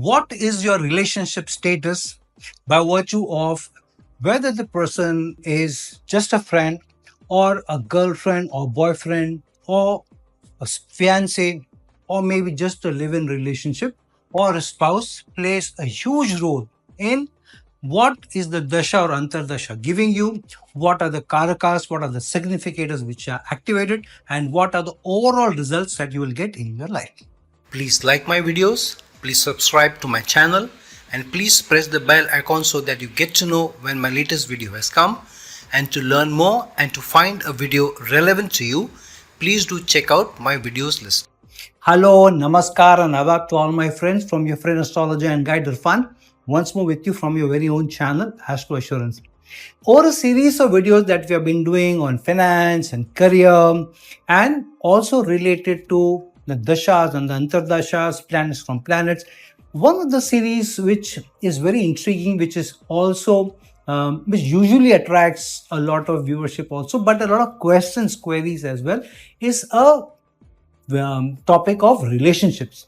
what is your relationship status by virtue of whether the person is just a friend or a girlfriend or boyfriend or a fiancé or maybe just a live-in relationship or a spouse plays a huge role in what is the dasha or antardasha giving you, what are the karakas, what are the significators which are activated, and what are the overall results that you will get in your life. Please like my videos, please subscribe to my channel, and please press the bell icon so that you get to know when my latest video has come. And to learn more and to find a video relevant to you, please do check out my videos list. Hello, namaskar and adab to all my friends from your friend Astrology and Guide Irfan. Once more with you from your very own channel, Astro Assurance. Over a series of videos that we have been doing on finance and career and also related to the dashas and the antardashas, planets from planets. One of the series which is very intriguing, which is also which usually attracts a lot of viewership also, but a lot of questions, queries as well, is a topic of relationships.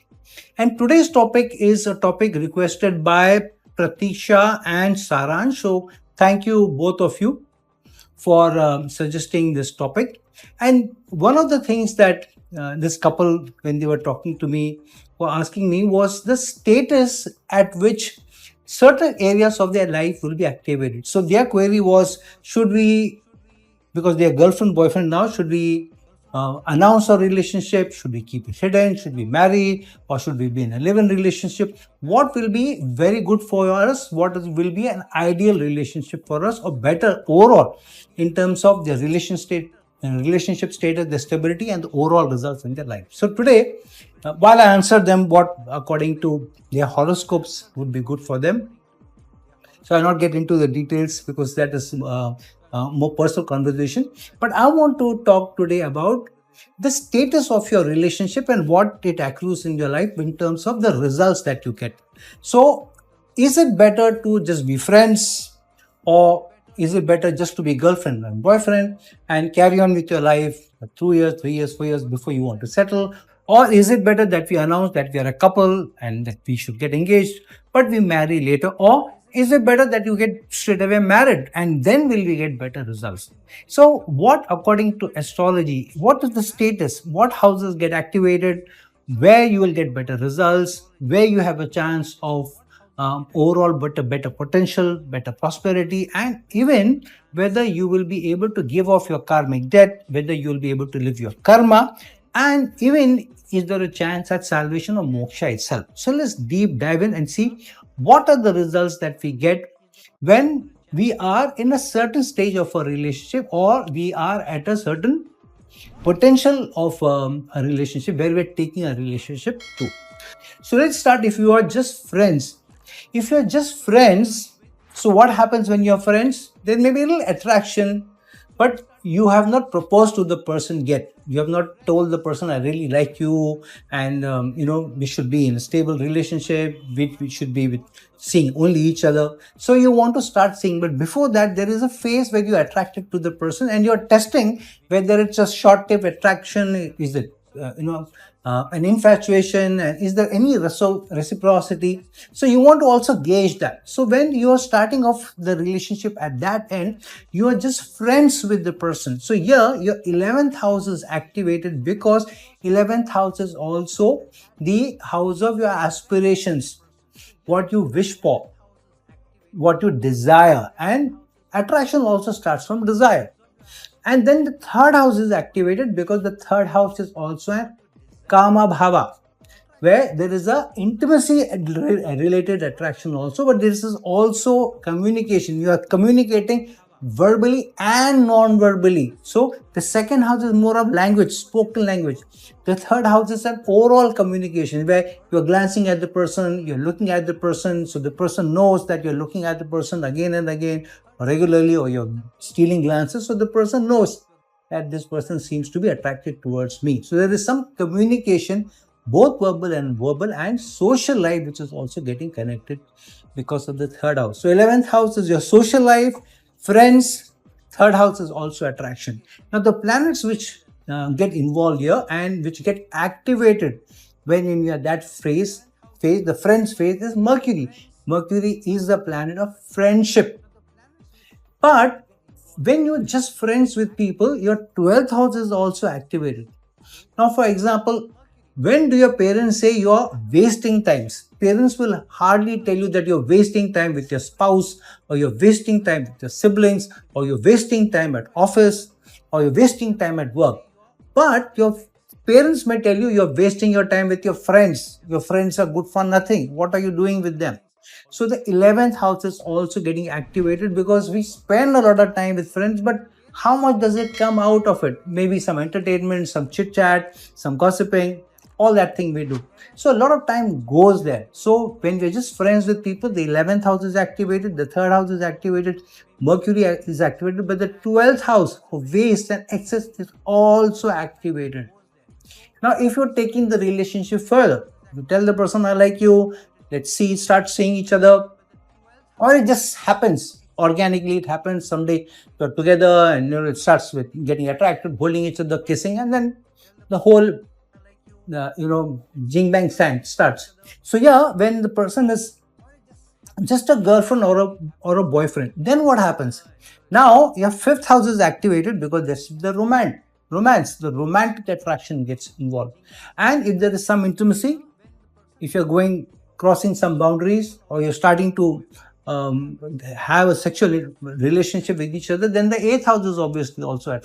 And today's topic is a topic requested by Pratisha and Saran. So thank you both of you for suggesting this topic. And one of the things that this couple, when they were talking to me, were asking me was the status at which certain areas of their life will be activated. So their query was, should we, because they are girlfriend, boyfriend now, should we announce our relationship? Should we keep it hidden? Should we marry? Or should we be in a live-in relationship? What will be very good for us? What will be an ideal relationship for us or better overall in terms of their relationship status, the stability and the overall results in their life? So today, while I answer them what according to their horoscopes would be good for them, so I'll not get into the details because that is more personal conversation. But I want to talk today about the status of your relationship and what it accrues in your life in terms of the results that you get. So is it better to just be friends, or is it better just to be girlfriend and boyfriend and carry on with your life for 2 years, 3 years, 4 years before you want to settle? Or is it better that we announce that we are a couple and that we should get engaged, but we marry later? Or is it better that you get straight away married and then will we get better results? So what, according to astrology, what is the status? What houses get activated? Where you will get better results? Where you have a chance of overall better potential, better prosperity, and even whether you will be able to give off your karmic debt, whether you will be able to live your karma, and even is there a chance at salvation or moksha itself. So let's deep dive in and see what are the results that we get when we are in a certain stage of a relationship or we are at a certain potential of a relationship where we're taking a relationship to. So let's start. If you are just friends, if you're just friends, so what happens when you're friends? There may be a little attraction, but you have not proposed to the person yet. You have not told the person, I really like you, and we should be in a stable relationship. We should be with seeing only each other. So you want to start seeing, but before that, there is a phase where you're attracted to the person and you're testing whether it's a short-term attraction. Is it an infatuation, and is there any reciprocity? So you want to also gauge that. So when you are starting off the relationship at that end, you are just friends with the person. So here your 11th house is activated because 11th house is also the house of your aspirations, what you wish for, what you desire, and attraction also starts from desire. And then the third house is activated because the third house is also a kama bhava, where there is a intimacy related attraction also, but this is also communication. You are communicating verbally and non-verbally. So the second house is more of language, spoken language. The third house is an oral communication where you're glancing at the person, you're looking at the person, so the person knows that you're looking at the person again and again regularly, or you're stealing glances, so the person knows that this person seems to be attracted towards me. So there is some communication, both verbal and social life, which is also getting connected because of the third house. So 11th house is your social life, friends. Third house is also attraction. Now the planets which get involved here and which get activated when in that phase phase, the friend's phase is Mercury. Mercury is the planet of friendship. But when you're just friends with people, your 12th house is also activated. Now, for example, when do your parents say you're wasting times? Parents will hardly tell you that you're wasting time with your spouse, or you're wasting time with your siblings, or you're wasting time at office, or you're wasting time at work. But your parents may tell you you're wasting your time with your friends. Your friends are good for nothing. What are you doing with them? So the 11th house is also getting activated because we spend a lot of time with friends, but how much does it come out of it? Maybe some entertainment, some chit chat, some gossiping, all that thing we do. So a lot of time goes there. So when we're just friends with people, the 11th house is activated, the third house is activated, Mercury is activated, but the 12th house of waste and excess is also activated. Now, if you're taking the relationship further, you tell the person, I like you, let's see, start seeing each other, or it just happens organically. It happens someday you're together and it starts with getting attracted, holding each other, kissing, and then the whole jing bang starts. So yeah, when the person is just a girlfriend or a boyfriend, then what happens? Now your fifth house is activated because that's the romance, the romantic attraction gets involved. And if there is some intimacy, if you're crossing some boundaries, or you're starting to have a sexual relationship with each other, then the eighth house is obviously also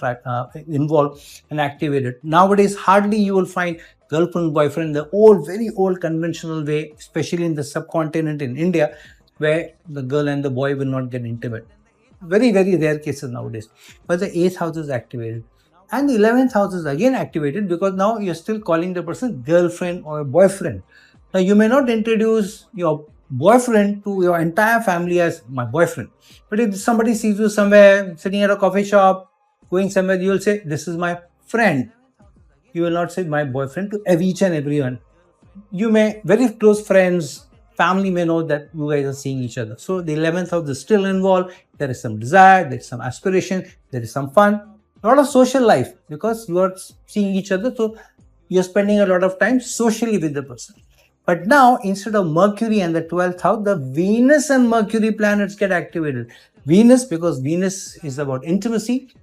involved and activated. Nowadays, hardly you will find girlfriend, boyfriend, the very old conventional way, especially in the subcontinent in India, where the girl and the boy will not get intimate. Very, very rare cases nowadays. But the eighth house is activated. And the 11th house is again activated because now you're still calling the person girlfriend or boyfriend. Now, you may not introduce your boyfriend to your entire family as my boyfriend. But if somebody sees you somewhere, sitting at a coffee shop, going somewhere, you will say, this is my friend. You will not say my boyfriend to each and everyone. You may, very close friends, family may know that you guys are seeing each other. So the 11th house is still involved. There is some desire, there is some aspiration, there is some fun, a lot of social life because you are seeing each other. So you're spending a lot of time socially with the person. But now, instead of Mercury and the 12th house, the Venus and Mercury planets get activated. Venus, because Venus is about intimacy,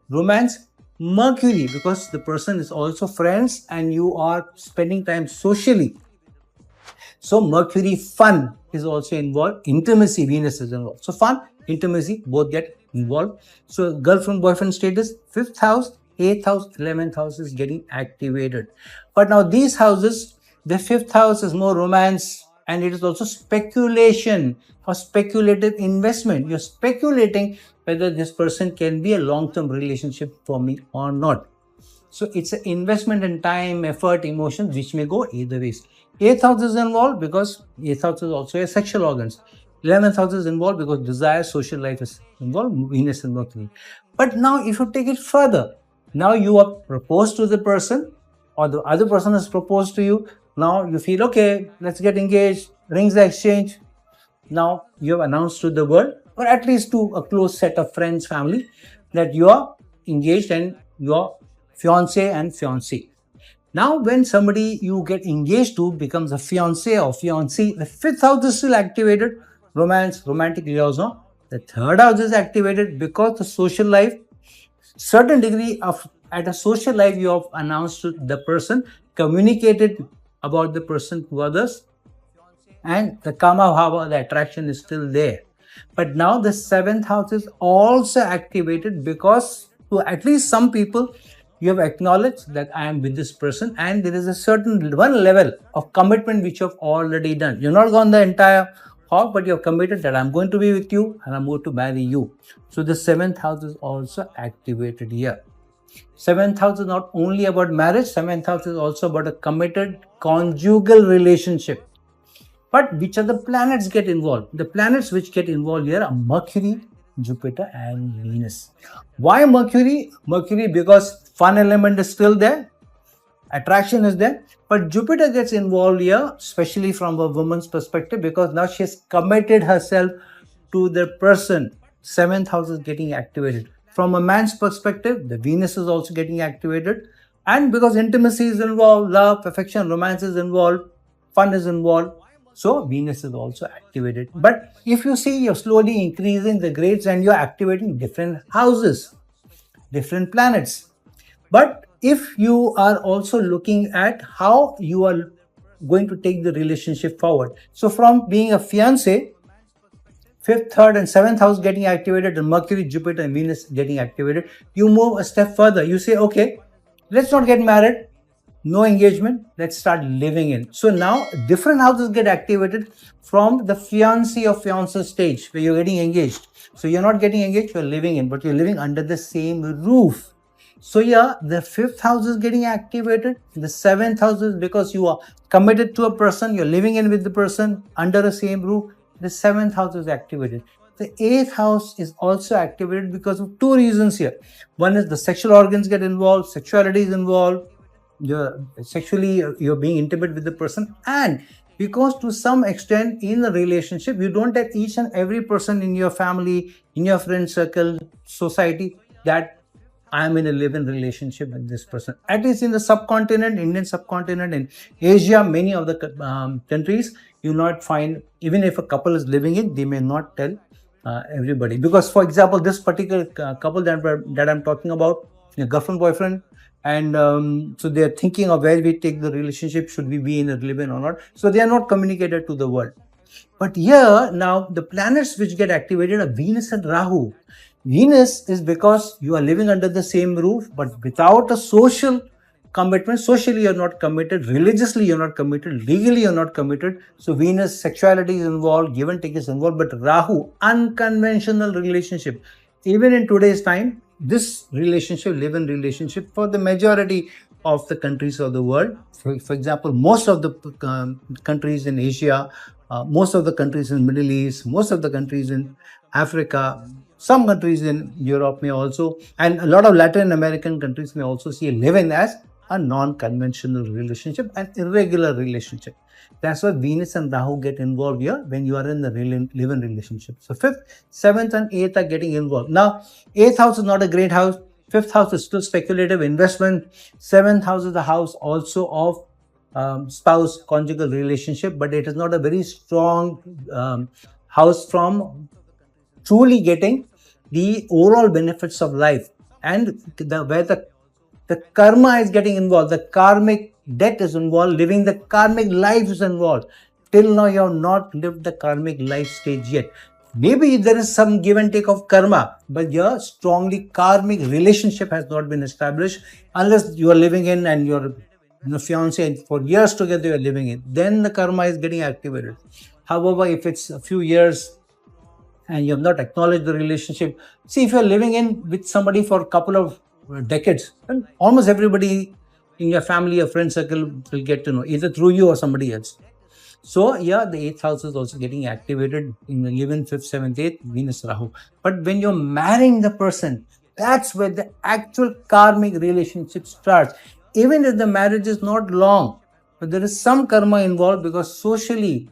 romance. Mercury, because the person is also friends and you are spending time socially. So Mercury, fun is also involved. Intimacy, Venus is involved. So fun, intimacy, both get involved. So girlfriend, boyfriend status, 5th house, 8th house, 11th house is getting activated. But now these houses, the 5th house is more romance, and it is also speculation or speculative investment. You're speculating whether this person can be a long-term relationship for me or not. So it's an investment in time, effort, emotions, which may go either ways. 8th house is involved because 8th house is also a sexual organs. 11th house is involved because desire, social life is involved, Venus and Mercury. But now if you take it further, now you are proposed to the person or the other person has proposed to you. Now you feel, okay, let's get engaged, rings are exchanged. Now you have announced to the world, or at least to a close set of friends, family, that you are engaged and you are fiancé and fiancée. Now when somebody you get engaged to becomes a fiancé or fiancée, the 5th house is still activated, romance, romantic liaison. The 3rd house is activated because the social life, certain degree of at a social life you have announced to the person, communicated about the person to others, and the kama bhava, the attraction is still there. But now the 7th house is also activated because to at least some people you have acknowledged that I am with this person, and there is a certain one level of commitment which you have already done. You're not gone the entire hog, but you have committed that I'm going to be with you and I'm going to marry you. So the 7th house is also activated here. 7th house is not only about marriage, 7th house is also about a committed conjugal relationship. But which are the planets get involved? The planets which get involved here are Mercury, Jupiter and Venus. Why Mercury? Mercury because fun element is still there, attraction is there, but Jupiter gets involved here, especially from a woman's perspective, because now she has committed herself to the person. 7th house is getting activated. From a man's perspective, the Venus is also getting activated, and because intimacy is involved, love, affection, romance is involved, fun is involved. So Venus is also activated. But if you see, you're slowly increasing the grades and you're activating different houses, different planets. But if you are also looking at how you are going to take the relationship forward, so from being a fiance, fifth, third, and seventh house getting activated, and Mercury, Jupiter, and Venus getting activated, you move a step further. You say, okay, let's not get married, no engagement, let's start living in. So now different houses get activated from the fiancé or fiancé stage where you're getting engaged. So you're not getting engaged, you're living in, but you're living under the same roof. So yeah, the fifth house is getting activated. The seventh house is because you are committed to a person, you're living in with the person under the same roof. The seventh house is activated. The eighth house is also activated because of two reasons here. One is the sexual organs get involved, sexuality is involved, you're being intimate with the person, and because to some extent in the relationship you don't have each and every person in your family, in your friend circle, society, that I am in a live-in relationship with this person. At least in the subcontinent, Indian subcontinent, in Asia, many of the countries, you not find, even if a couple is living in, they may not tell everybody. Because, for example, this particular couple that I'm talking about, a girlfriend, boyfriend, and so they're thinking of where we take the relationship, should we be in a live-in or not. So they are not communicated to the world. But here, now, the planets which get activated are Venus and Rahu. Venus is because you are living under the same roof, but without a social commitment. Socially, you're not committed. Religiously, you're not committed. Legally, you're not committed. So Venus, sexuality is involved, give and take is involved. But Rahu, unconventional relationship. Even in today's time, this relationship, live-in relationship, for the majority of the countries of the world, for example, most of the countries in Asia, most of the countries in Middle East, most of the countries in Africa, some countries in Europe may also, and a lot of Latin American countries may also see live-in as a non-conventional relationship, an irregular relationship. That's why Venus and Rahu get involved here when you are in the live-in relationship. So 5th, 7th, and 8th are getting involved. Now, 8th house is not a great house. 5th house is still speculative investment. 7th house is the house also of spouse, conjugal relationship, but it is not a very strong house from truly getting the overall benefits of life, and where the karma is getting involved, the karmic debt is involved, living the karmic life is involved. Till now, you have not lived the karmic life stage yet. Maybe there is some give and take of karma, but your strongly karmic relationship has not been established unless you are living in and your fiancé and for years together you are living in. Then the karma is getting activated. However, if it's a few years and you have not acknowledged the relationship, see, if you're living in with somebody for a couple of decades, then almost everybody in your family or friend circle will get to know, either through you or somebody else. So yeah, the 8th house is also getting activated in the live-in 5th, 7th, 8th, Venus, Rahu. But when you're marrying the person, that's where the actual karmic relationship starts. Even if the marriage is not long, but there is some karma involved because socially,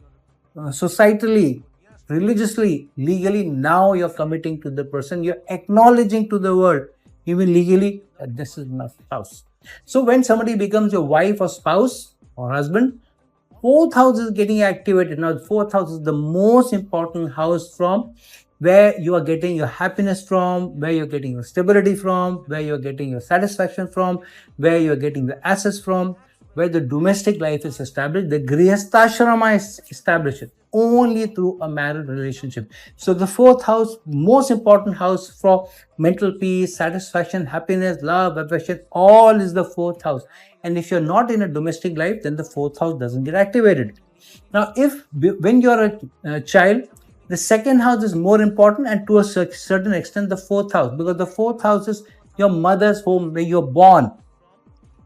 societally, religiously, legally, now you're committing to the person, you're acknowledging to the world, even legally, that this is my spouse. So when somebody becomes your wife or spouse or husband, 4th house is getting activated. Now, the 4th house is the most important house from where you are getting your happiness from, where you're getting your stability from, where you're getting your satisfaction from, where you're getting the assets from, where the domestic life is established. The grihastha is established only through a married relationship. So the 4th house, most important house for mental peace, satisfaction, happiness, love, affection, all is the 4th house. And if you're not in a domestic life, then the 4th house doesn't get activated. Now, when you're a child, the 2nd house is more important, and to a certain extent, the 4th house, because the 4th house is your mother's home where you're born,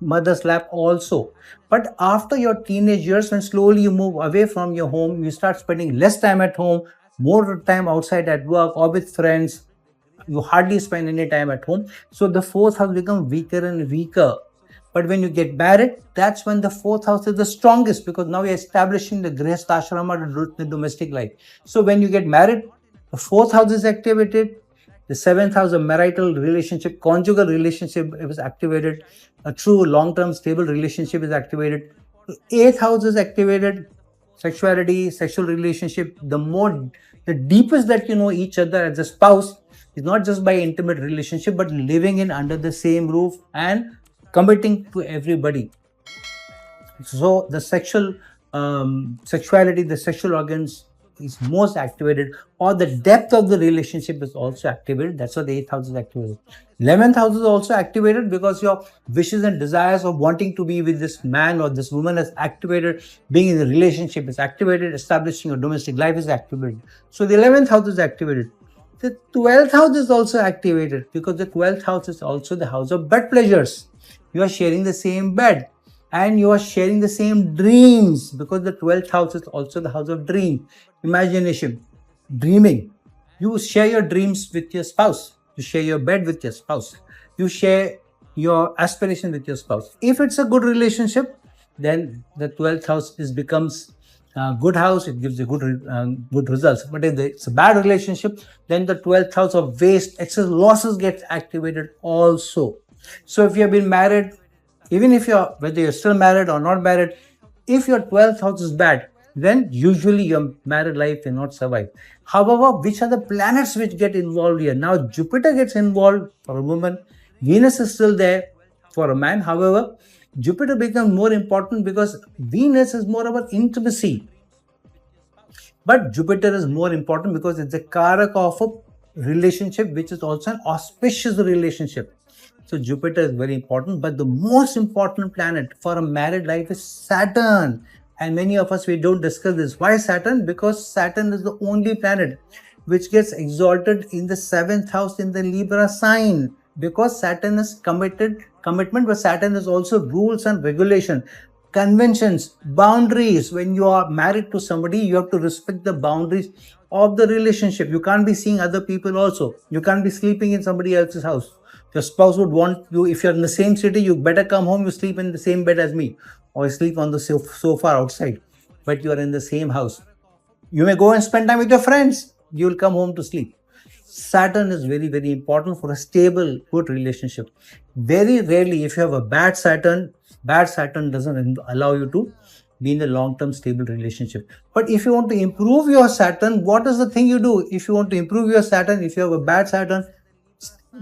mother's lap also. But after your teenage years, when slowly you move away from your home, you start spending less time at home, more time outside at work or with friends. You hardly spend any time at home. So the 4th house becomes weaker and weaker. But when you get married, that's when the 4th house is the strongest, because now you're establishing the grihastha, the domestic life. So when you get married, the 4th house is activated. The 7th house, a marital relationship, conjugal relationship, it was activated. A true long-term stable relationship is activated. Eighth house is activated, sexuality, sexual relationship. The deepest that you know each other as a spouse is not just by intimate relationship, but living in under the same roof and committing to everybody. So the sexuality, the sexual organs is most activated, or the depth of the relationship is also activated. That's why the eighth house is activated. 11th house is also activated because your wishes and desires of wanting to be with this man or this woman is activated. Being in a relationship is activated. Establishing a domestic life is activated. So the 11th house is activated. The 12th house is also activated because the 12th house is also the house of bed pleasures. You are sharing the same bed and you are sharing the same dreams because the 12th house is also the house of dream, imagination, dreaming. You share your dreams with your spouse. You share your bed with your spouse. You share your aspiration with your spouse. If it's a good relationship, then the 12th house becomes a good house. It gives you good results. But if it's a bad relationship, then the 12th house of waste, excess losses gets activated also. So if you have been married, even if whether you're still married or not married, if your 12th house is bad, then usually your married life will not survive. However, which are the planets which get involved here? Now Jupiter gets involved for a woman, Venus is still there for a man. However, Jupiter becomes more important because Venus is more about intimacy. But Jupiter is more important because it's the karak of a relationship, which is also an auspicious relationship. So Jupiter is very important, but the most important planet for a married life is Saturn. And many of us, we don't discuss this. Why Saturn? Because Saturn is the only planet which gets exalted in the 7th house in the Libra sign. Because Saturn is commitment, but Saturn is also rules and regulation, conventions, boundaries. When you are married to somebody, you have to respect the boundaries of the relationship. You can't be seeing other people also. You can't be sleeping in somebody else's house. Your spouse would want you, if you're in the same city, you better come home, you sleep in the same bed as me, or sleep on the sofa outside, but you are in the same house. You may go and spend time with your friends, you will come home to sleep. Saturn is very, very important for a stable, good relationship. Very rarely, if you have a bad Saturn doesn't allow you to be in a long-term stable relationship. But if you want to improve your Saturn, what is the thing you do? If you want to improve your Saturn, if you have a bad Saturn,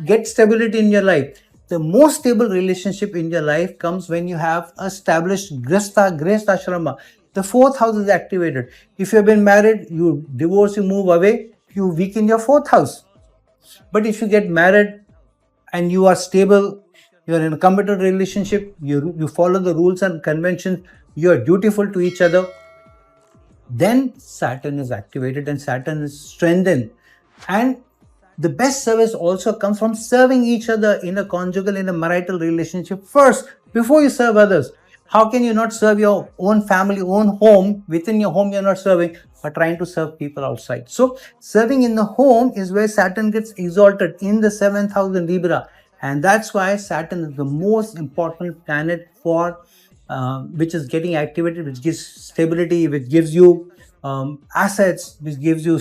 get stability in your life. The most stable relationship in your life comes when you have established gresta ashrama. The 4th house is activated. If you have been married, you divorce, you move away, you weaken your 4th house. But if you get married and you are stable, you are in a committed relationship, you follow the rules and conventions, you are dutiful to each other, then Saturn is activated and Saturn is strengthened. And the best service also comes from serving each other in a conjugal, in a marital relationship first, before you serve others. How can you not serve your own family, own home? Within your home, you're not serving, but trying to serve people outside. So serving in the home is where Saturn gets exalted in the 7th house in Libra. And that's why Saturn is the most important planet for which is getting activated, which gives stability, which gives you assets, which gives you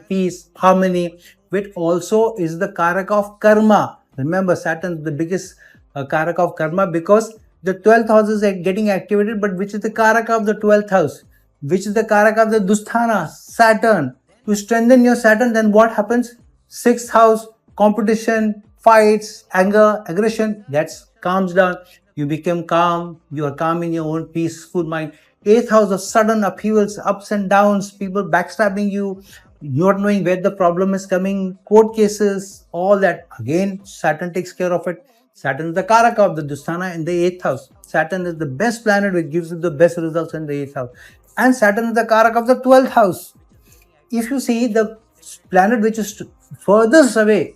peace, harmony, which also is the karak of karma. Remember, Saturn is the biggest karak of karma because the 12th house is getting activated, but which is the karak of the 12th house? Which is the karak of the dusthana? Saturn. To strengthen your Saturn, then what happens? 6th house, competition, fights, anger, aggression, that calms down. You become calm. You are calm in your own peaceful mind. 8th house of sudden upheavals, ups and downs, people backstabbing you, not knowing where the problem is coming, court cases, all that. Again, Saturn takes care of it. Saturn is the karaka of the dusthana in the 8th house. Saturn is the best planet which gives you the best results in the 8th house. And Saturn is the karaka of the 12th house. If you see the planet which is furthest away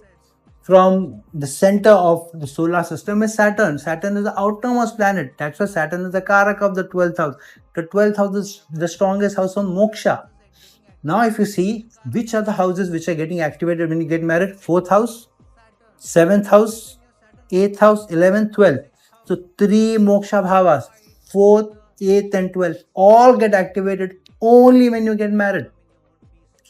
from the center of the solar system is Saturn. Saturn is the outermost planet. That's why Saturn is the karak of the 12th house. The 12th house is the strongest house of moksha. Now, if you see which are the houses which are getting activated when you get married, 4th house, 7th house, 8th house, 11th, 12th. So 3 moksha bhavas, 4th, 8th and 12th, all get activated only when you get married.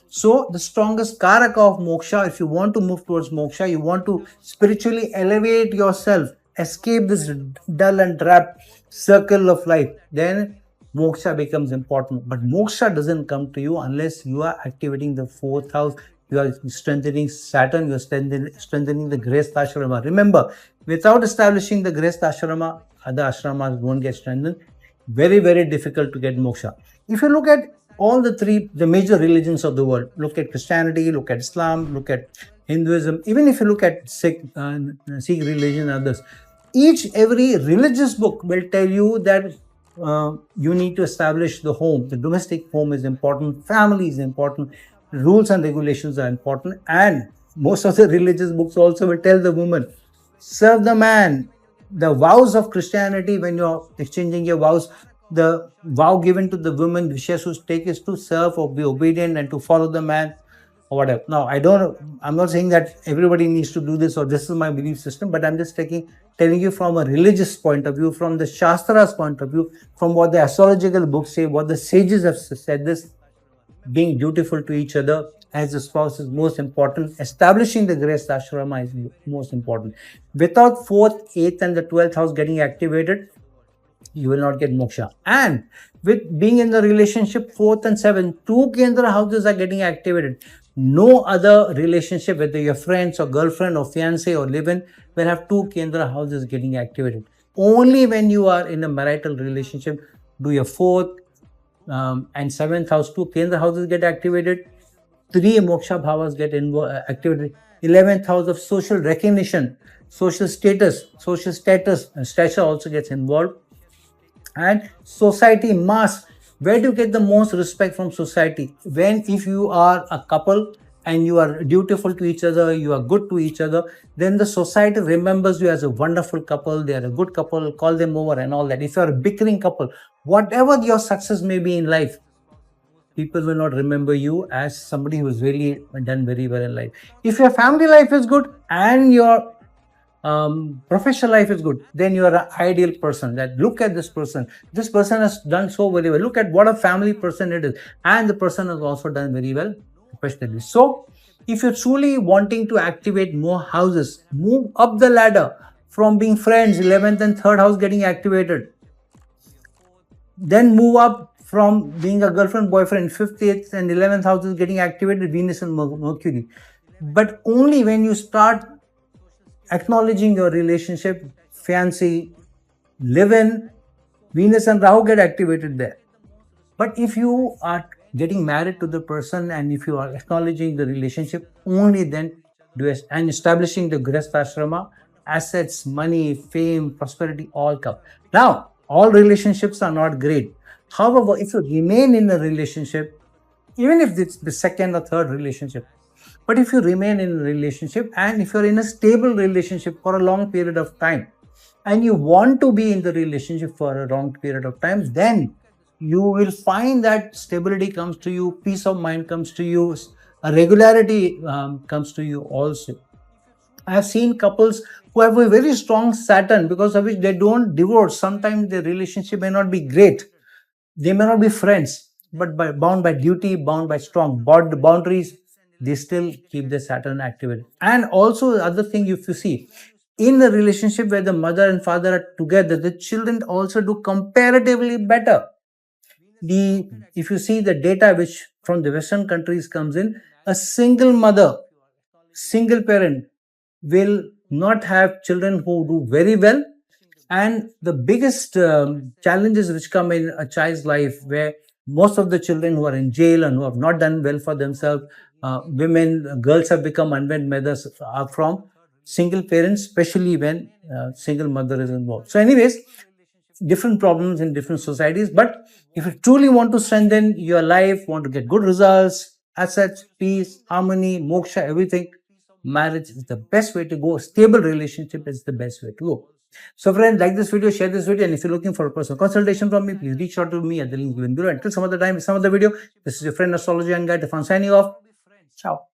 So the strongest karaka of moksha, if you want to move towards moksha, you want to spiritually elevate yourself, escape this dull and trap circle of life, then moksha becomes important. But moksha doesn't come to you unless you are activating the fourth house. You are strengthening Saturn, you are strengthening the Grihastha Ashrama. Remember, without establishing the Grihastha Ashrama, other ashramas won't get strengthened. Very, very difficult to get moksha. If you look at all the major religions of the world, look at Christianity, look at Islam, look at Hinduism, even if you look at Sikh religion and others, every religious book will tell you that you need to establish the home. The domestic home is important, family is important, rules and regulations are important, and most of the religious books also will tell the woman, serve the man. The vows of Christianity, when you're exchanging your vows, the vow given to the woman which she has to take is to serve or be obedient and to follow the man or whatever. Now, I'm not saying that everybody needs to do this or this is my belief system, but I'm just telling you from a religious point of view, from the Shastra's point of view, from what the astrological books say, what the sages have said this, being dutiful to each other as a spouse is most important. Establishing the Grihastha Ashrama is most important. Without 4th, 8th and the 12th house getting activated, you will not get moksha. And with being in the relationship, 4th and 7th, 2 Kendra houses are getting activated. No other relationship, whether you're friends or girlfriend or fiancé or live-in, will have 2 Kendra houses getting activated. Only when you are in a marital relationship do your 4th and 7th house, 2 Kendra houses get activated. 3 moksha bhavas get activated. 11th house of social recognition, social status, stature also gets involved. And society, mass, where do you get the most respect from society? If you are a couple and you are dutiful to each other, you are good to each other, then the society remembers you as a wonderful couple, they are a good couple, call them over and all that. If you are a bickering couple, whatever your success may be in life, people will not remember you as somebody who has really done very well in life. If your family life is good and your professional life is good, then you are an ideal person. That look at this person has done so very well, look at what a family person it is, and the person has also done very well professionally. So if you're truly wanting to activate more houses, move up the ladder from being friends, 11th and 3rd house getting activated, then move up from being a girlfriend boyfriend, 5th, 8th and 11th houses getting activated, Venus and Mercury. But only when you start acknowledging your relationship, fiancé, live-in, Venus and Rahu get activated there. But if you are getting married to the person and if you are acknowledging the relationship, only then and establishing the Grihastha Ashrama, assets, money, fame, prosperity all come. Now, all relationships are not great. However, if you remain in a relationship, even if it's the 2nd or 3rd relationship, but if you remain in a relationship and if you're in a stable relationship for a long period of time and you want to be in the relationship for a long period of time, then you will find that stability comes to you, peace of mind comes to you, a regularity comes to you also. I have seen couples who have a very strong Saturn because of which they don't divorce. Sometimes their relationship may not be great. They may not be friends, but bound by duty, bound by strong boundaries, they still keep the Saturn activated. And also the other thing, if you see, in a relationship where the mother and father are together, the children also do comparatively better. If you see the data which from the Western countries comes in, a single mother, single parent will not have children who do very well. And the biggest challenges which come in a child's life, where most of the children who are in jail and who have not done well for themselves, girls have become unwed mothers, are from single parents, especially when single mother is involved. So anyways, different problems in different societies. But if you truly want to strengthen your life, want to get good results, assets, peace, harmony, moksha, everything, marriage is the best way to go. Stable relationship is the best way to go. So friends, like this video, share this video, and if you're looking for a personal consultation from me, please reach out to me at the link given below. Until some other time, some other video, this is your friend Astrology and Guide, Fiancé signing off. Ciao.